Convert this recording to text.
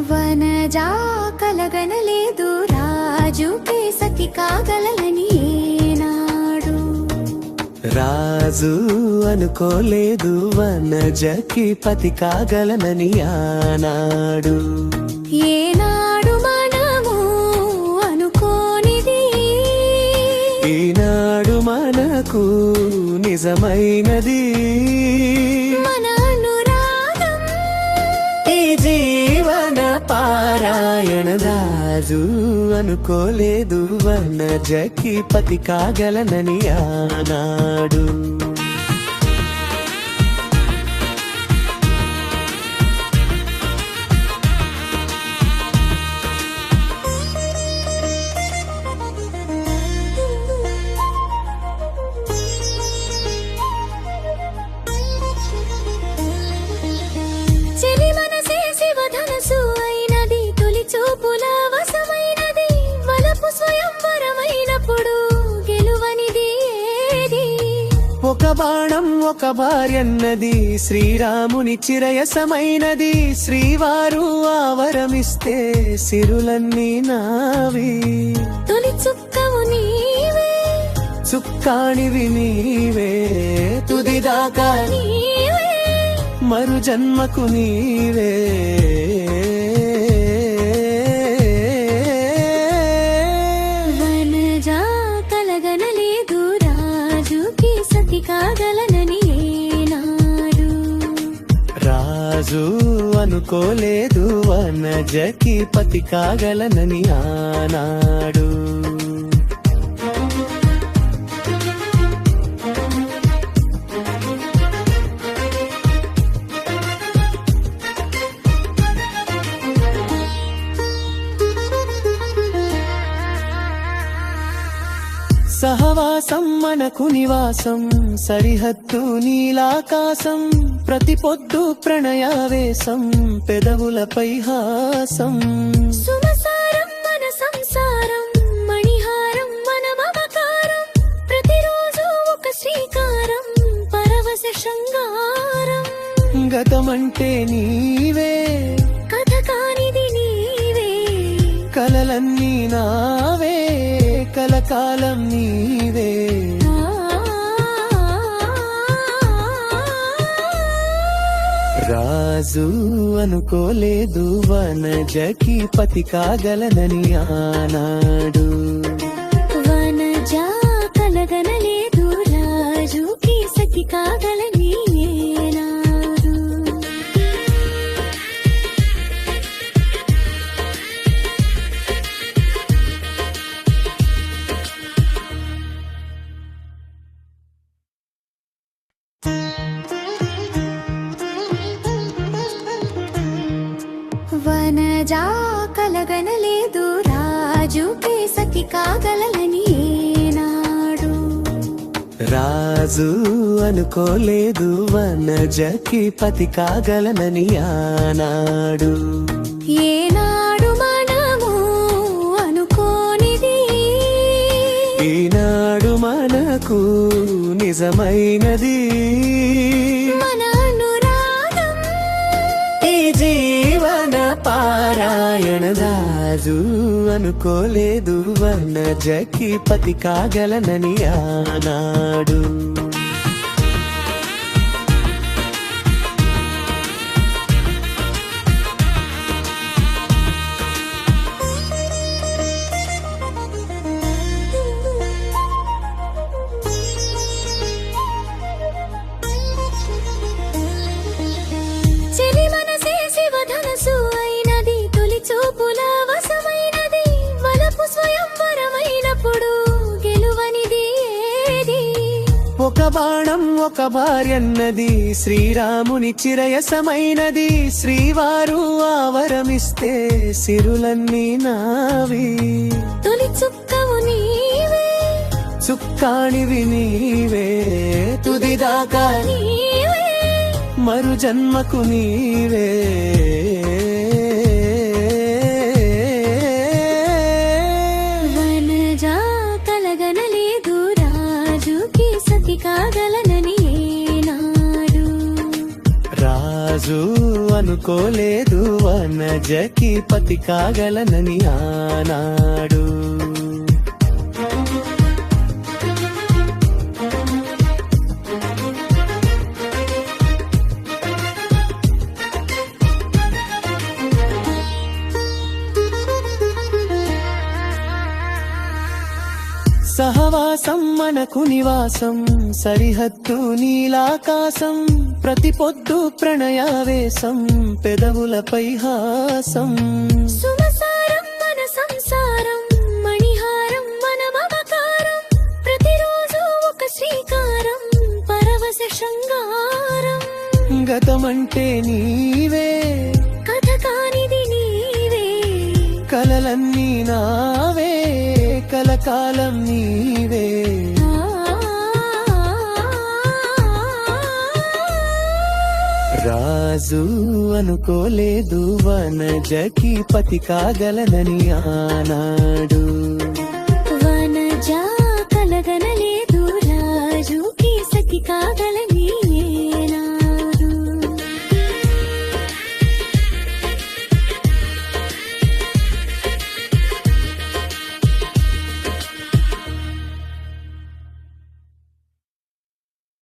వనజా కలగనలేదు రాజుకే సతి కాగలలని ఏనాడు. రాజు అనుకోలేదు వనజకి పతి కాగలనని ఆనాడు. ఏనాడు మనము అనుకోనిది ఈనాడు మనకు నిజమైనది. మన అనురాగం ఈ జీవన పారాయణ. రాజు అనుకోలేదు వనజకి పతి కాగలనని ఆనాడు. చెలి మనసే శివధనసు అయినది, తొలి చూపుల వశమైనది, వలపు స్వయంవరమైనప్పుడు గెలువనిది ఏది. ఒక బాణం ఒక భార్యన్నది, శ్రీరాముని చిరయసమైనది. శ్రీవారు ఆవరమిస్తే సిరులన్నీ నావి. తొలి చుక్కవు నీవే, చుక్కాణివి నీవే, తుదిదాకా నీవే మరు జన్మకు నీవే. వనజా కలగనలేదు రాజుకి సతి కాగలనని ఏనాడు. రాజు అనుకోలేదు వనజకి పతి కాగలనని ఆనాడు. సహవాసం మనకు నివాసం, సరిహద్దు నీలాకాశం. ప్రతి పొద్దు ప్రణయావేశం, పెదవులపై హాసం. సుమసారం మన సంసారం, మణిహారం మన మమకారం. ప్రతిరోజు ఒక శ్రీకారం, పరవశ శృంగారం. గతమంటే నీవే, కథ కానిది నీవే, కలలన్నీ నావే, కలకాలం నీవే. రాజు అనుకోలేదు వనజకి పతి కాగలనని ఆనాడు. వనజా కలగనలేదు రాజుకి సతి కాగలని ఏనాడు. వనజా కలగనలేదు రాజుకే సతి కాగలలని ఏనాడు. రాజు అనుకోలేదు వనజకి పతి కాగలనని ఆనాడు. ఏనాడు మనము అనుకోనిది ఈనాడు మనకు నిజమైనది. మన అనురాగం ఈ జీవన పారాయణ. రాజు అనుకోలేదు వనజకి పతి కాగలనని ఆనాడు. చెలి మనసే శివధనసు అయినది, తొలి చూపుల వశమైనది, వలపు స్వయంవరమైనప్పుడు గెలువనిది ఏది. ఒక బాణం ఒక భార్యన్నది, శ్రీరాముని చిరయసమైనది. శ్రీవారు ఆవరమిస్తే సిరులన్నీ నావి. తొలి చుక్కవు నీవే, చుక్కాణివి నీవే, తుదిదాకా నీవే మరు జన్మకు నీవే. వనజా కలగనలేదు రాజుకి సతి కాగలనని ఏనాడు. అనుకోలేదు వనజకి పతి కాగలనని ఆనాడు. సహవాసం మనకు నివాసం, సరిహద్దు నీలాకాశం, ప్రతి పొద్దు ప్రణయావేశం, పెదవులపై హాసం. సుమసారం మన సంసారం, మణిహారం మన మమకారం, ప్రతిరోజు ఒక శ్రీకారం, పరవశ శృంగారం. గతమంటే నీవే, కథ కానిది నీవే, కలలన్నీ నావే, కలకాలం నీవే. రాజు అనుకోలేదు వనజకి పతి కాగలనని ఆనాడు.